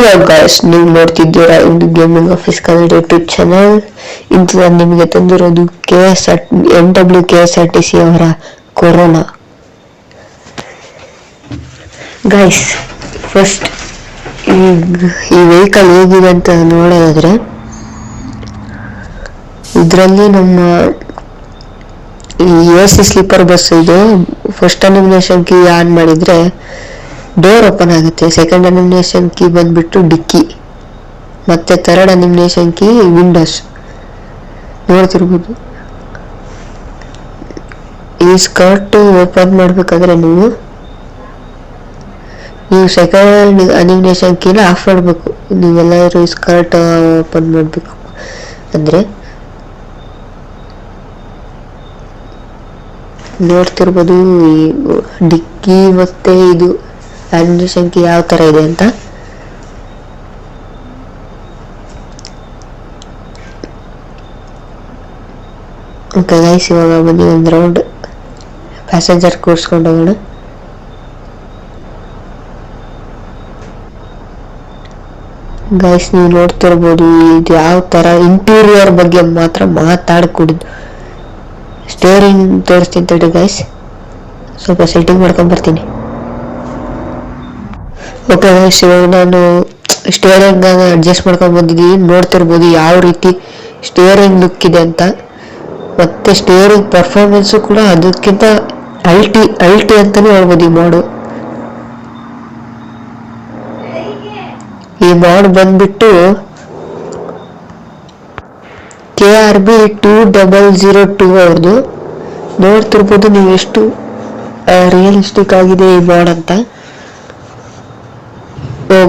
Hello guys, ನೀವು ನೋಡ್ತಿದ್ದೀರಾ ಇಂದು gaming office Kannada YouTube channel. ಇಂದು ನಾನು ನಿಮಗೆ ತಂದಿರೋದು NWKSRTC ಅವರ ಕೊರೋನಾ. ಗಾಯ್ಸ್, ಫಸ್ಟ್ ಈ ವೆಹಿಕಲ್ ಹೇಗಿದೆ ಅಂತ ನೋಡೋದಾದ್ರೆ, ಇದರಲ್ಲಿ ನಮ್ಮ AC ಸ್ಲೀಪರ್ ಬಸ್ ಇದು. ಫಸ್ಟ್ ಅನಿಮಿನೇಷನ್ ಕೀ ಆನ್ ಮಾಡಿದ್ರೆ ಡೋರ್ ಓಪನ್ ಆಗುತ್ತೆ. ಸೆಕೆಂಡ್ ಅನಿಮಿನೇಷನ್ ಕೀ ಬಂದ್ಬಿಟ್ಟು ಡಿಕ್ಕಿ, ಮತ್ತೆ ಥರ್ಡ್ ಅನಿಮಿನೇಷನ್ ಕೀ ವಿಂಡೋಸ್. ನೋಡ್ತಿರ್ಬೋದು. ಈ ಸ್ಕರ್ಟ್ ಓಪನ್ ಮಾಡ್ಬೇಕಾದ್ರೆ ನೀವು ಸೆಕೆಂಡ್ ಅನಿಮಿನೇಷನ್ ಕೀನ ಆಫ್ ಮಾಡಬೇಕು. ನೀವೆಲ್ಲರೂ ಈ ಸ್ಕರ್ಟ್ ಓಪನ್ ಮಾಡಬೇಕು ಅಂದರೆ ನೋಡ್ತಿರ್ಬೋದು ಈ ಡಿಕ್ಕಿ ಮತ್ತೆ ಇದು ಅನಿಮಿನೇಷನ್ ಕೀ ಯಾವ ಥರ ಇದೆ ಅಂತ. ಓಕೆ ಗೈಸ್, ಇವಾಗ ಬನ್ನಿ ಒಂದು ರೌಂಡ್ ಪ್ಯಾಸೆಂಜರ್ ಕೂರಿಸ್ಕೊಂಡು ಹೋಗೋಣ. ಗೈಸ್, ನೀವು ನೋಡ್ತಿರ್ಬೋದು ಇದು ಯಾವ ಥರ ಇಂಟೀರಿಯರ್ ಬಗ್ಗೆ ಮಾತ್ರ ಮಾತಾಡ್ಕೊಡಿದ್ದು. ಸ್ಟೇರಿಂಗ್ ತೋರಿಸ್ತೀನಿ ತಡಿ ಗೈಸ್, ಸ್ವಲ್ಪ ಸೆಟ್ಟಿಂಗ್ ಮಾಡ್ಕೊಂಡು ಬರ್ತೀನಿ. ಓಕೆ ಗೈಸ್, ಇವಾಗ ನಾನು ಸ್ಟೇರಿಂಗ್ ಅಡ್ಜಸ್ಟ್ ಮಾಡ್ಕೊಂಡು ಬಂದಿದ್ದೀನಿ. ನೋಡ್ತಿರ್ಬೋದು ಯಾವ ರೀತಿ ಸ್ಟೇರಿಂಗ್ ಲುಕ್ ಇದೆ ಅಂತ. ಮತ್ತೆ ಸ್ಟೇರಿಂಗ್ ಪರ್ಫಾರ್ಮೆನ್ಸು ಕೂಡ ಅದಕ್ಕಿಂತ ಅಲ್ಟಿ ಅಂತಾನೆ ಹೇಳ್ಬೋದು. ಈ ಮಾಡ್ ಬಂದ್ಬಿಟ್ಟು KRB 2002 ಅವ್ರದ್ದು. ನೋಡ್ತಿರ್ಬೋದು ನೀವು ಎಷ್ಟು ರಿಯಲಿಸ್ಟಿಕ್ ಆಗಿದೆ ಈ ಮಾಡ್ ಅಂತ.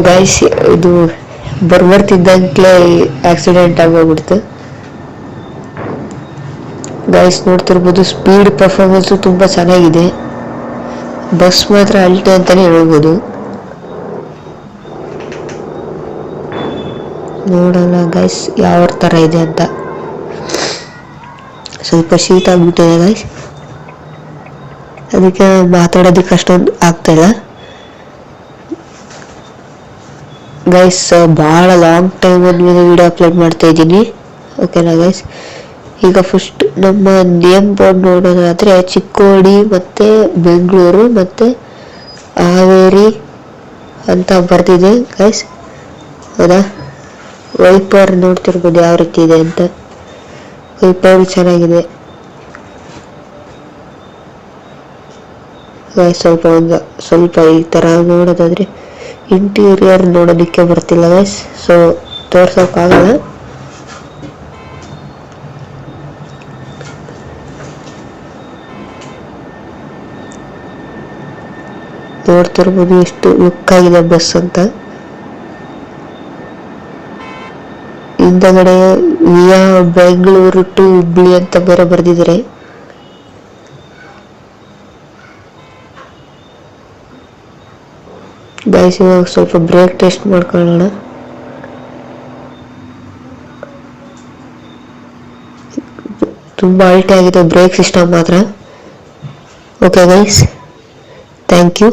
ಗೈಸ್, ಇದು ಬರ್ತಿದ್ದಂಕ್ಲೇ ಆಕ್ಸಿಡೆಂಟ್ ಆಗೋಗ್ಬಿಡ್ತು. ಗೈಸ್, ನೋಡ್ತಿರ್ಬೋದು ಸ್ಪೀಡ್ ಪರ್ಫಾರ್ಮೆನ್ಸು ತುಂಬ ಚೆನ್ನಾಗಿದೆ. ಬಸ್ ಮಾತ್ರ ಅಲ್ಟಿ ಅಂತಾನೆ ಹೇಳ್ಬೋದು. ನೋಡೋಣ ಗೈಸ್ ಯಾವ ಥರ ಇದೆ ಅಂತ. ಸ್ವಲ್ಪ ಶೀತ ಆಗ್ಬಿಟ್ಟಿದೆ ಗೈಸ್, ಅದಕ್ಕೆ ಮಾತಾಡೋದಕ್ಕೆ ಅಷ್ಟೊಂದು ಆಗ್ತಾಯಿಲ್ಲ. ಗೈಸ್, ಭಾಳ ಲಾಂಗ್ ಟೈಮ್ ಆದ್ಮೇಲೆ ವಿಡಿಯೋ ಅಪ್ಲೋಡ್ ಮಾಡ್ತಾ ಇದ್ದೀನಿ. ಓಕೆನಾ ಗೈಸ್, ಈಗ ಫಸ್ಟ್ ನಮ್ಮ ನೇಮ್ ಬೋರ್ಡ್ ನೋಡೋದಾದರೆ ಚಿಕ್ಕೋಡಿ ಮತ್ತು ಬೆಂಗಳೂರು ಮತ್ತು ಹಾವೇರಿ ಅಂತ ಬರ್ತಿದೆ ಗೈಸ್. ಹೌದಾ? ವೈಪರ್ ನೋಡ್ತಿರ್ಬೋದು ಯಾವ ರೀತಿ ಇದೆ ಅಂತ. ವೈಪರ್ ಚೆನ್ನಾಗಿದೆ ಗೈಸ್. ಸ್ವಲ್ಪ ಈ ಥರ ನೋಡೋದಾದರೆ ಇಂಟೀರಿಯರ್ ನೋಡೋದಕ್ಕೆ ಬರ್ತಿಲ್ಲ ಗೈಸ್, ಸೊ ತೋರ್ಸೋಕ್ಕಾಗಲ್ಲ. ನೋಡ್ತಿರ್ಬೋದು ಎಷ್ಟು ಲುಕ್ ಆಗಿದೆ ಬಸ್ ಅಂತ. ಹಿಂದಗಡೆ ವಿಯಾ ಬೆಂಗಳೂರು ಟು ಹುಬ್ಳಿ ಅಂತ ಬೇರೆ ಬರ್ದಿದ್ದಾರೆ. ಗೈಸ್, ಇವಾಗ ಸ್ವಲ್ಪ ಬ್ರೇಕ್ ಟೆಸ್ಟ್ ಮಾಡ್ಕೊಳ್ಳೋಣ. ತುಂಬಾ ಅಲ್ಟಿ ಆಗಿದೆ ಬ್ರೇಕ್ ಸಿಸ್ಟಮ್ ಮಾತ್ರ. Okay guys, thank you.